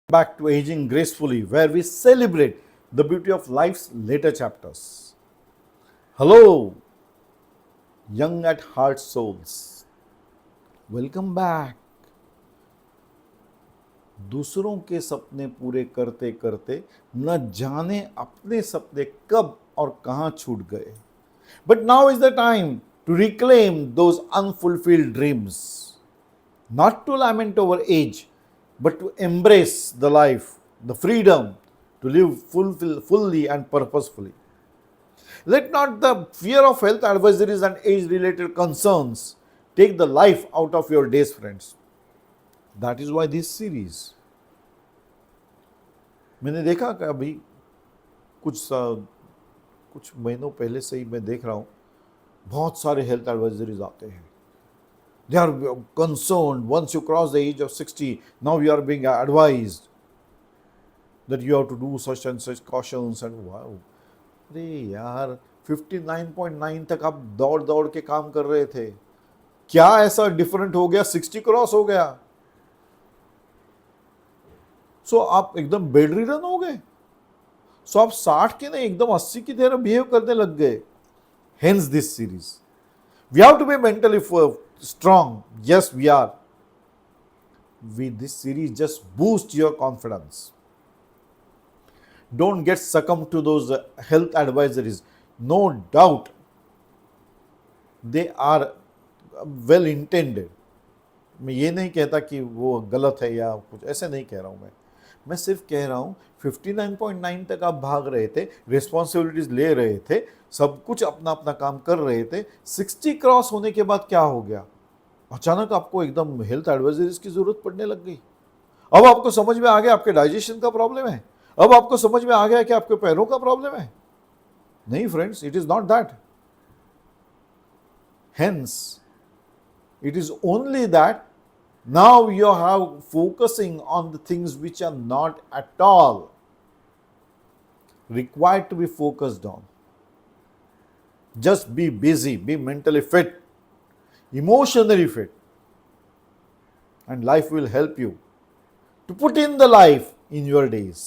Back to Aging Gracefully, where we celebrate the beauty of life's later chapters. Hello, young at heart souls. Welcome back. दूसरों के सपने पूरे करते करते न जाने अपने सपने कब और कहां छूट गए. But now is the time to reclaim those unfulfilled dreams. Not to lament over age, but to embrace the life, the freedom to live fully and purposefully. Let not the fear of health advisories and age related concerns take the life out of your days, friends. That is why this series. मैंने देखा कि अभी कुछ महीनों पहले से ही मैं देख रहा हूँ बहुत सारे हेल्थ एडवाइजरीज आते हैं. They are concerned once you cross the age of 60, now you are being advised that you have to do such and such cautions and wow. अरे यार 59.9 तक आप दौड़ दौड़ के काम कर रहे थे, क्या ऐसा डिफरेंट हो गया 60 क्रॉस हो गया सो आप एकदम बेड रिडन हो गए, सो आप 60 के नहीं एकदम 80 की तरह बिहेव करने लग गए. Hence this series. We have to be mentally strong. Yes, we are. This series just boosts your confidence. Don't get succumbed to those health advisories. No doubt they are well intended. मैं ये नहीं कहता कि वो गलत है या कुछ ऐसे नहीं कह रहा हूँ. मैं सिर्फ कह रहा हूँ 59.9 तक आप भाग रहे थे, रिस्पॉन्सिबिलिटीज ले रहे थे, सब कुछ अपना अपना काम कर रहे थे. 60 क्रॉस होने के बाद क्या हो गया, अचानक आपको एकदम हेल्थ एडवाइजरीज की जरूरत पड़ने लग गई. अब आपको समझ में आ गया आपके डाइजेशन का प्रॉब्लम है, अब आपको समझ में आ गया कि आपके पैरों का प्रॉब्लम है. नहीं friends, it is not that. Hence it is only that now you have focusing on the things which are not at all required to be focused on. Just be busy, be mentally fit, emotionally fit, and life will help you to put in the life in your days.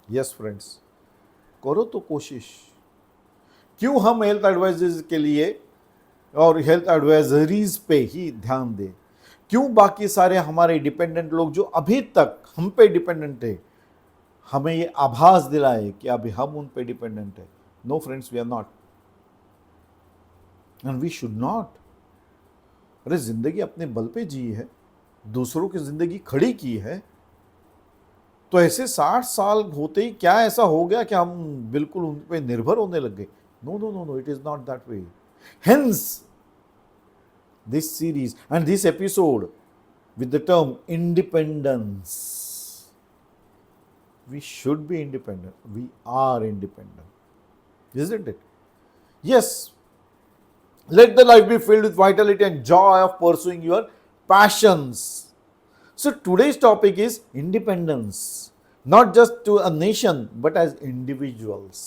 Yes friends, करो तो कोशिश. क्यों हम health advisers के लिए और health advisories पे ही ध्यान दें? क्यों बाकी सारे हमारे डिपेंडेंट लोग जो अभी तक हम पे डिपेंडेंट है, हमें ये आभास दिलाए कि अभी हम उन पे डिपेंडेंट है? No friends, we are not and we should not. अरे जिंदगी अपने बल पे जी है, दूसरों की जिंदगी खड़ी की है, तो ऐसे 60 साल होते ही क्या ऐसा हो गया कि हम बिल्कुल उन पे निर्भर होने लग गए? No no no no, it is not that way. Hence, this series and this episode with the term independence. We should be independent. We are independent. Isn't it? Yes. Let the life be filled with vitality and joy of pursuing your passions. So today's topic is independence, not just to a nation, but as individuals.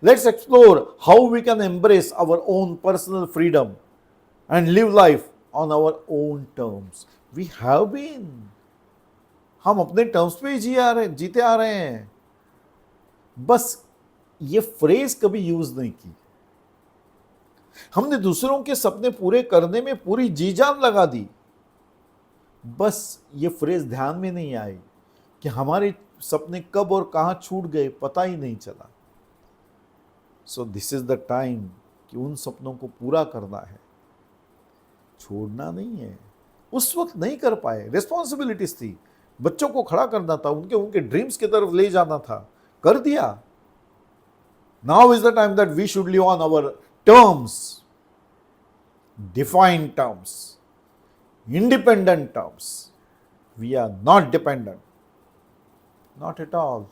Let's explore how we can embrace our own personal freedom and live life on our own terms. We have been. हम अपने terms पे ही जीते आ रहे हैं. बस ये phrase कभी use नहीं की. हमने दूसरों के सपने पूरे करने में पूरी जी जान लगा दी. बस ये फ्रेज ध्यान में नहीं आई कि हमारे सपने कब और कहां छूट गए, पता ही नहीं चला. So this is the time कि उन सपनों को पूरा करना है, छोड़ना नहीं है. उस वक्त नहीं कर पाए, रिस्पॉन्सिबिलिटीज थी, बच्चों को खड़ा करना था, उनके ड्रीम्स की तरफ ले जाना था, कर दिया. Now is the time that we should live on our terms, defined terms, independent terms. We are not dependent, not at all.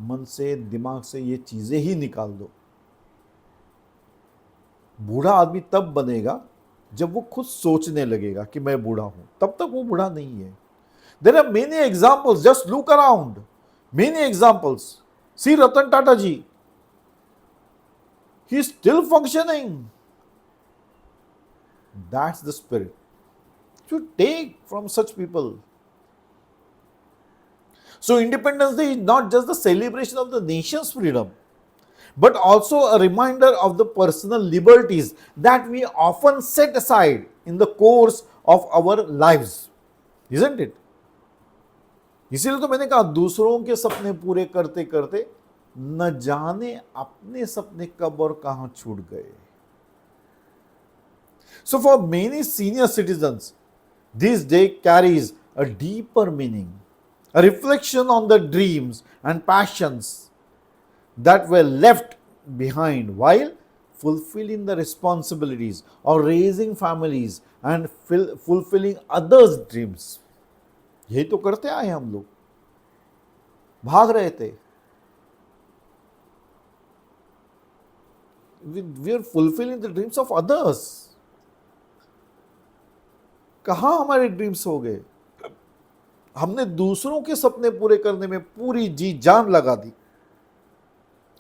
मन से, दिमाग से ये चीजें ही निकाल दो. बूढ़ा आदमी तब बनेगा जब वो खुद सोचने लगेगा कि मैं बूढ़ा हूं, तब तक वो बूढ़ा नहीं है. There are many examples, just look around, many examples. See Ratan Tata ji, he is still functioning. That's the spirit to take from such people. So Independence Day is not just the celebration of the nation's freedom, but also a reminder of the personal liberties that we often set aside in the course of our lives, isn't it? इसीलिए तो मैंने कहा दूसरों के सपने पूरे करते करते न जाने अपने सपने कब और कहां छूट गए. So for many senior citizens, this day carries a deeper meaning, a reflection on the dreams and passions that were left behind while fulfilling the responsibilities or raising families and fulfilling others' dreams. यही तो करते आए हम लोग, भाग रहे थे. We are fulfilling the dreams of others. कहां हमारे ड्रीम्स हो गए? हमने दूसरों के सपने पूरे करने में पूरी जी जान लगा दी,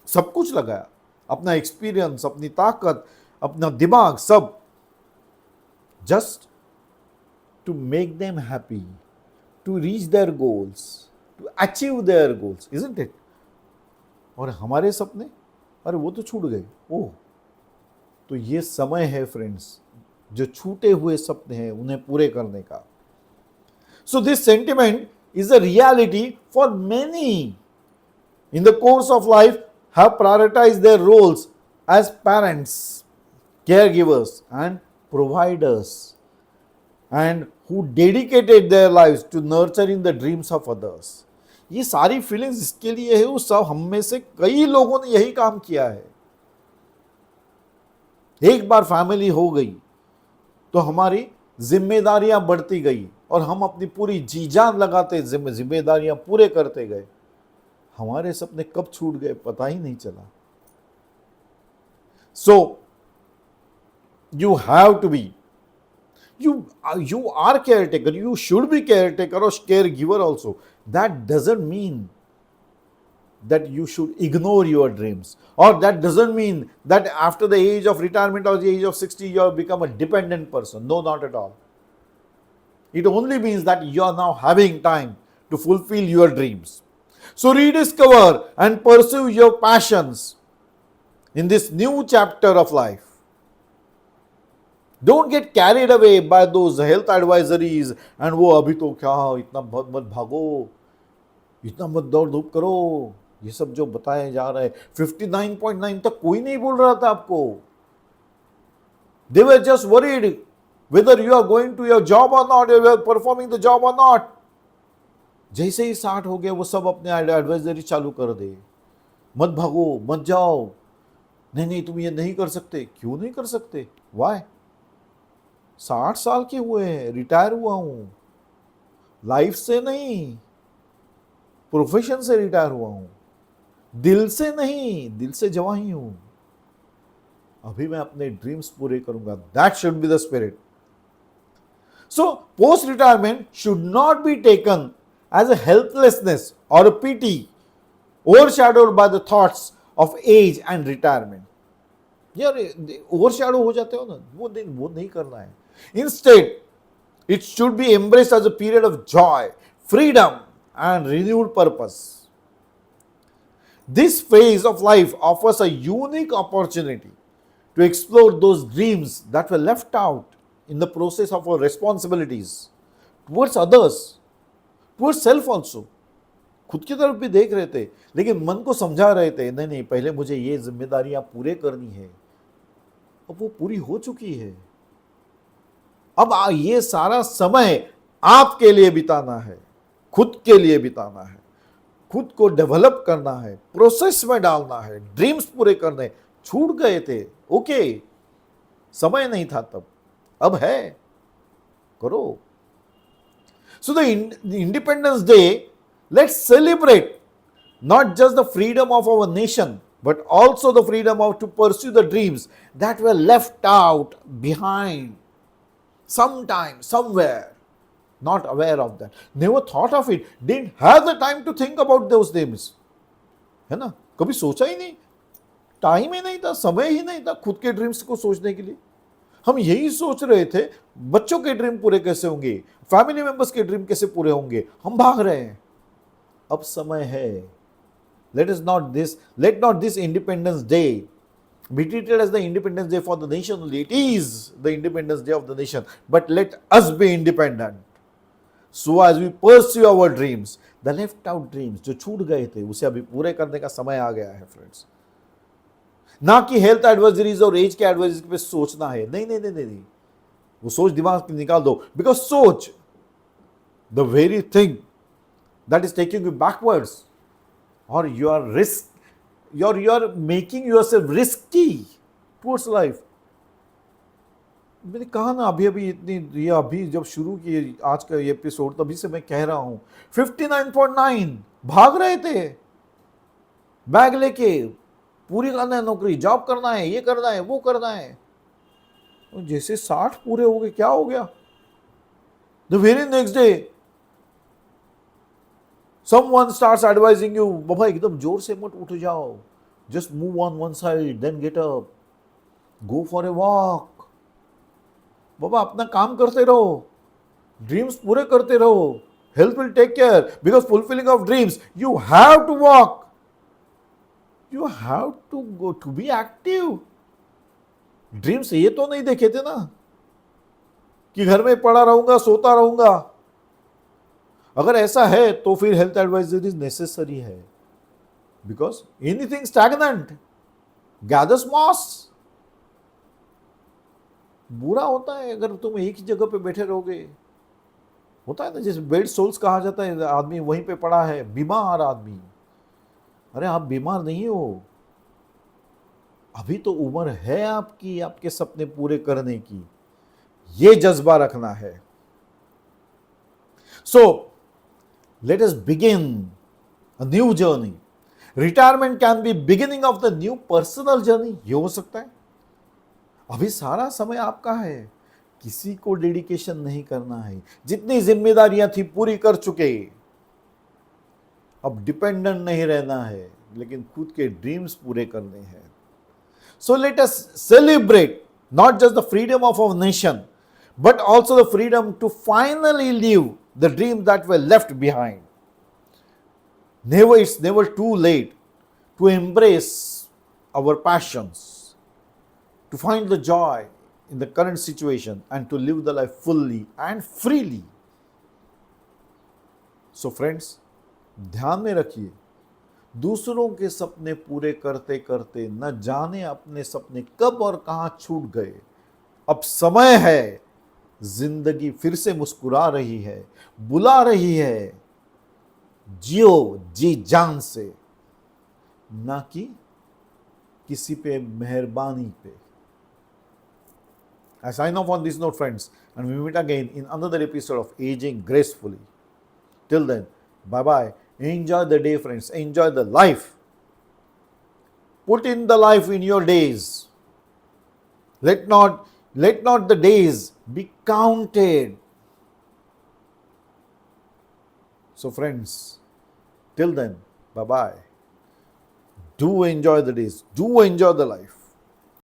सब कुछ लगाया, अपना एक्सपीरियंस, अपनी ताकत, अपना दिमाग, सब, just to make them happy, to reach their goals, to achieve their goals, isn't it? और हमारे सपने, अरे वो तो छूट गए. ओह, तो ये समय है फ्रेंड्स, जो छूटे हुए सपने हैं उन्हें पूरे करने का. So this sentiment is a reality for many in the course of life have prioritized their roles as parents, caregivers and providers, and who dedicated their lives to nurturing the dreams of others. ये सारी feelings इसके लिए है, वो सब हम में से कई लोगों ने यही काम किया है. एक बार फैमिली हो गई तो हमारी जिम्मेदारियां बढ़ती गई और हम अपनी पूरी जी जान लगाते जिम्मेदारियां पूरे करते गए. हमारे सपने कब छूट गए पता ही नहीं चला. So you have to be, you are caretaker, you should be caretaker or caregiver also. That doesn't mean that you should ignore your dreams, or that doesn't mean that after the age of retirement or the age of 60 you have become a dependent person. No, not at all. It only means that you are now having time to fulfill your dreams. So rediscover and pursue your passions in this new chapter of life. Don't get carried away by those health advisories and वो अभी तो क्या, इतना मत भागो, इतना मत दौड़ धूप करो, ये सब जो बताया जा रहा है. 59.9 तक कोई नहीं बोल रहा था आपको. They were just worried whether you are going to your job or not, you are performing the job or not. जैसे ही 60 हो गया वो सब अपने एडवाइजरी चालू कर दे. मत भागो, मत जाओ, नहीं तुम ये नहीं कर सकते. क्यों नहीं कर सकते? Why? 60 साल के हुए हैं, रिटायर हुआ हूं, लाइफ से नहीं, प्रोफेशन से रिटायर हुआ हूं, दिल से नहीं, दिल से जवान ही हूं. अभी मैं अपने ड्रीम्स पूरे करूंगा. That should be the spirit. So post retirement should not be taken as a helplessness और a pity overshadowed by the thoughts of age and retirement. यार ओवरशैडो हो जाते हो ना, वो नहीं करना है. Instead, it should be embraced as a period of joy, freedom, and renewed purpose. This phase of life offers a unique opportunity to explore those dreams that were left out in the process of our responsibilities towards others, towards self also. खुद की तरफ भी देख रहे थे, लेकिन मन को समझा रहे थे, नहीं पहले मुझे ये जिम्मेदारियां पूरे करनी है. अब वो पूरी हो चुकी है. अब ये सारा समय आपके लिए बिताना है, खुद के लिए बिताना है, खुद को डेवलप करना है, प्रोसेस में डालना है, ड्रीम्स पूरे करने. छूट गए थे, ओके, समय नहीं था तब, अब है, करो. So the independence day, let's celebrate not just the freedom of our nation, but also the freedom of to pursue the dreams that were left out behind. Sometime, somewhere, not aware of that, never thought of it, didn't have the time to think about those dreams. है ना, कभी सोचा ही नहीं, time ही नहीं था, समय ही नहीं था खुद के ड्रीम्स को सोचने के लिए. हम यही सोच रहे थे बच्चों के ड्रीम पूरे कैसे होंगे, फैमिली मेंबर्स के ड्रीम कैसे पूरे होंगे. हम भाग रहे हैं. अब समय है. Let not this Independence Day be treated as the Independence Day for the nation only. It is the Independence Day of the nation, but let us be independent. So as we pursue our dreams, the left out dreams जो छूट गए थे उसे अभी पूरे करने का समय आ गया है फ्रेंड्स. ना कि हेल्थ एडवाइजरीज और एज के एडवाइजरी पे सोचना है. नहीं नहीं नहीं नहीं, वो सोच दिमाग से निकाल दो. बिकॉज सोच the very thing that is taking you backwards, और you are making yourself risky towards life. मैंने कहा ना ये अभी जब शुरू किए आज का ये एपिसोड, तभी से मैं कह रहा हूं 59.9 भाग रहे थे बैग लेके. पूरी करना है नौकरी, जॉब करना है, ये करना है, वो करना है. तो जैसे 60 पूरे हो गए, क्या हो गया? The very next day someone starts advising you, बाबा एकदम जोर से मत उठ जाओ, just move on one side, then get up, go for a walk. बाबा अपना काम करते रहो, ड्रीम्स पूरे करते रहो, health will take care. Because fulfilling of dreams you have to walk, you have to go to be active. Dreams ये तो नहीं देखे थे ना कि घर में पड़ा रहूंगा, सोता रहूंगा. अगर ऐसा है तो फिर हेल्थ एडवाइजरी नेसेसरी है. Because anything stagnant gathers moss. बुरा होता है अगर तुम एक ही जगह पे बैठे रहोगे. होता है ना, जैसे बेड सोल्स कहा जाता है, आदमी वहीं पे पड़ा है, बीमार आदमी. अरे आप बीमार नहीं हो, अभी तो उम्र है आपकी आपके सपने पूरे करने की. ये जज्बा रखना है. सो let us begin a new journey. Retirement can be beginning of the new personal journey. ये हो सकता है. अभी सारा समय आपका है, किसी को डेडिकेशन नहीं करना है. जितनी जिम्मेदारियां थी पूरी कर चुके, अब डिपेंडेंट नहीं रहना है, लेकिन खुद के ड्रीम्स पूरे करने हैं. So let us celebrate not just the freedom of our nation, but also the freedom to finally live the dreams that were left behind. It's never too late to embrace our passions, to find the joy in the current situation, and to live the life fully and freely. So friends, ध्यान में रखिए, दूसरों के सपने पूरे करते करते न जाने अपने सपने कब और कहां छूट गए. अब समय है, जिंदगी फिर से मुस्कुरा रही है, बुला रही है. जियो जी जान से, ना कि किसी पे मेहरबानी पे. I sign off on this note, friends, and we meet again in another episode of Aging Gracefully. Till then, bye bye. Enjoy the day, friends. Enjoy the life. Put in the life in your days. Let not the days be counted. So friends, till then, bye bye. Do enjoy the days. Do enjoy the life.